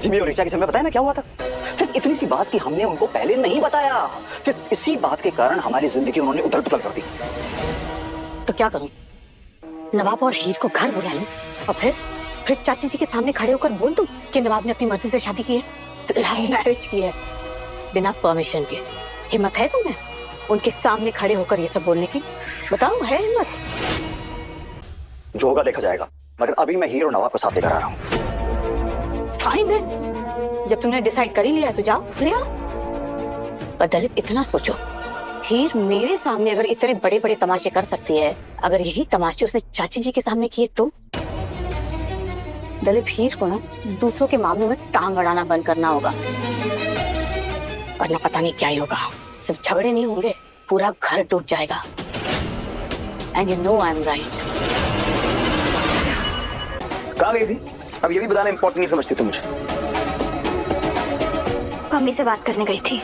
Jimmy और ऋचा के समय बताया ना क्या हुआ था। सिर्फ इतनी सी बात कि हमने उनको पहले नहीं बताया, सिर्फ इसी बात के कारण हमारी जिंदगी उन्होंने उथल पुथल कर दी। तो क्या करूं? नवाब और हीर को घर बुला लूं और फिर चाची जी के सामने खड़े होकर बोल दूं कि नवाब ने अपनी मर्जी से शादी की है, लव मैरिज की है, बिना परमिशन के। हिम्मत है तुम्हें उनके सामने खड़े होकर ये सब बोलने की? बताओ, है हिम्मत? जो होगा देखा जाएगा, मगर अभी मैं हीर और नवाब को साथ लेकर आ रहा हूँ। फाइन देन, जब तुमने डिसाइड कर ही लिया तो जाओ ले आओ। पर दलीप इतना सोचो, हीर मेरे सामने अगर इतने बड़े बड़े तमाशे कर सकती है, अगर यही तमाशे उसने चाची जी के सामने किए तो दलीप हीर को ना दूसरों के मामलों में टांग अड़ाना बंद करना होगा, वरना पता नहीं क्या ही होगा। सिर्फ झगड़े नहीं होंगे, पूरा घर टूट जाएगा। And you know I am right. कहाँ गई थी? अब ये भी बताना इम्पोर्टेंट नहीं समझती तुम मुझे? मम्मी से बात करने गई थी।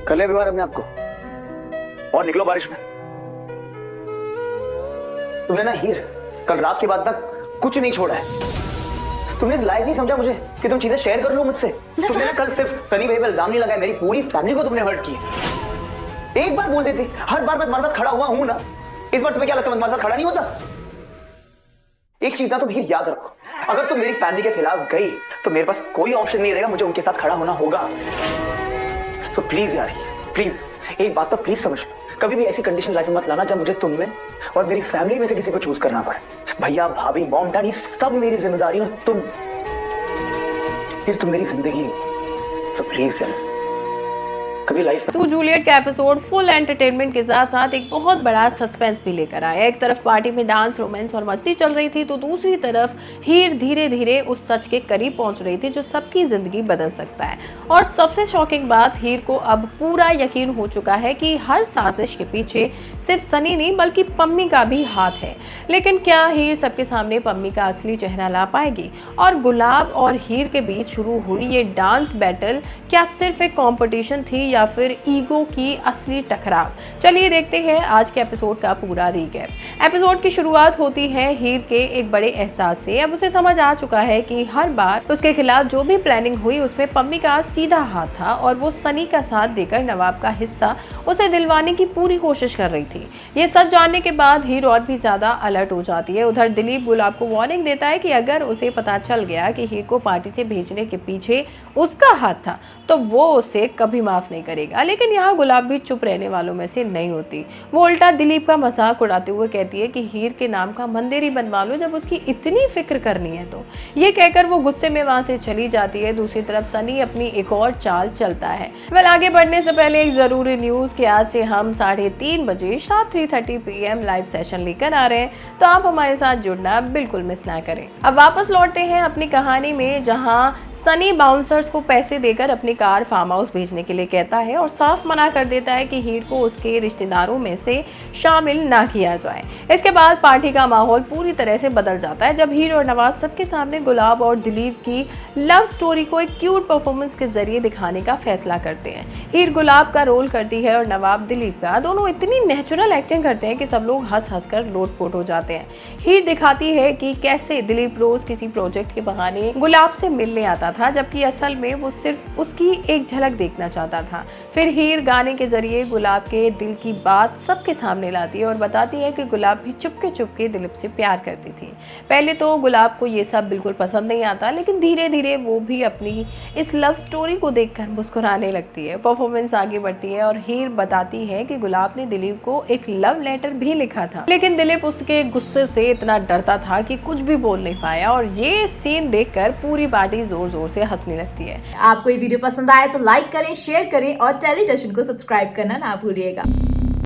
कर ले व्यवहार अपने आपको और निकलो बारिश में। तुमने ना हीर कल रात के बाद तक कुछ नहीं छोड़ा है। तुमने इस लायक नहीं समझा मुझे कि तुम चीजें शेयर कर लो मुझसे। तुमने ना कल सिर्फ सनी भाई पे इल्जाम नहीं लगाया, मेरी पूरी फैमिली को तुमने हर्ट किया। एक बार बोल देती, हर बार मैं तुम्हारे साथ खड़ा हुआ हूं ना, इस बार तुम्हें क्या लगता है मैं तुम्हारे साथ खड़ा नहीं होता? एक चीज ना तुम हीर याद रखो, अगर तुम मेरी फैमिली के खिलाफ गई तो मेरे पास कोई ऑप्शन नहीं रहेगा, मुझे उनके साथ खड़ा होना होगा। तो प्लीज यार, प्लीज एक बात तो प्लीज समझ लो, कभी भी ऐसी कंडीशन लाइफ में मत लाना जब मुझे तुम में और मेरी फैमिली में से किसी को चूज करना पड़े। भैया, भाभी, मॉम, डैडी सब मेरी जिम्मेदारी है, तुम मेरी जिंदगी। तो प्लीज यार कभी लाइफ में। तो जूलियट का एपिसोड फुल एंटरटेनमेंट के साथ साथ एक बहुत बड़ा सस्पेंस भी लेकर आया। एक तरफ पार्टी में डांस, रोमांस और मस्ती चल रही थी, तो दूसरी तरफ हीर धीरे धीरे उस सच के करीब पहुंच रही थी जो सबकी जिंदगी बदल सकता है। और सबसे शॉकिंग बात, हीर को अब पूरा यकीन हो चुका है कि हर साजिश के पीछे सिर्फ सनी नहीं बल्कि पम्मी का भी हाथ है। लेकिन क्या हीर सबके सामने पम्मी का असली चेहरा ला पाएगी? और गुलाब और हीर के बीच शुरू हुई ये डांस बैटल क्या सिर्फ एक कॉम्पिटिशन थी या फिर ईगो की असली टकराव? चलिए देखते हैं आज के एपिसोड का पूरा रीकैप। एपिसोड की शुरुआत होती है हीर के एक बड़े एहसास से। अब उसे समझ आ चुका है कि हर बार उसके खिलाफ जो भी प्लानिंग हुई उसमें पम्मी का सीधा हाथ था और वो सनी का साथ देकर नवाब का हिस्सा उसे दिलवाने की पूरी कोशिश कर रही थी। ये सच जानने के बाद हीर और भी ज्यादा अलर्ट हो जाती है। उधर दिलीप गुलाब को वार्निंग देता है कि अगर उसे पता चल गया कि हीर को पार्टी से भेजने के पीछे उसका हाथ था तो वो उसे कभी माफ नहीं करेगा। लेकिन यहाँ गुलाब भी चुप रहने वालों में से नहीं होती। वो उल्टा दिलीप का मजाक उड़ाते हुए कहती है कि हीर के नाम का मंदिर ही बनवा लो जब उसकी इतनी फिक्र करनी है तो। ये कहकर वो गुस्से में वहां से चली जाती है। दूसरी तरफ सनी अपनी एक और चाल चलता है। आगे बढ़ने से पहले एक जरूरी न्यूज कि आज से हम 3:30 बजे शाम 3:30 PM लाइव सेशन लेकर आ रहे हैं, तो आप हमारे साथ जुड़ना बिल्कुल मिस ना करें। अब वापस लौटते हैं अपनी कहानी में, जहां सनी बाउंसर्स को पैसे देकर अपनी कार फार्म हाउस भेजने के लिए कहता है और साफ मना कर देता है कि हीर को उसके रिश्तेदारों में से शामिल ना किया जाए। इसके बाद पार्टी का माहौल पूरी तरह से बदल जाता है जब हीर और नवाब सबके सामने गुलाब और दिलीप की लव स्टोरी को एक क्यूट परफॉर्मेंस के जरिए दिखाने का फैसला करते हैं। हीर गुलाब का रोल करती है और नवाब दिलीप का। दोनों इतनी नेचुरल एक्टिंग करते हैं कि सब लोग हंस हंस कर लोटपोट हो जाते हैं। हीर दिखाती है कि कैसे दिलीप रोज किसी प्रोजेक्ट के बहाने गुलाब से मिलने आता था, जबकि असल में वो सिर्फ उसकी एक झलक देखना चाहता था। फिर हीर गाने के जरिए गुलाब के दिल की बात सबके सामने लाती है और बताती है कि गुलाब भी चुपके दिलीप से प्यार करती थी। पहले तो गुलाब को ये सब बिल्कुल पसंद नहीं आता, लेकिन धीरे धीरे वो भी अपनी इस लव स्टोरी को देखकर मुस्कुराने लगती है। परफॉर्मेंस आगे बढ़ती है और हीर बताती है कि गुलाब ने दिलीप को एक लव लेटर भी लिखा था, लेकिन दिलीप उसके गुस्से से इतना डरता था कि कुछ भी बोल नहीं पाया। और ये सीन देखकर पूरी पार्टी जोर जोर से हंसने लगती है। आपको ये वीडियो पसंद आया तो लाइक करें, शेयर करें और टेलीटशन को सब्सक्राइब करना ना भूलिएगा।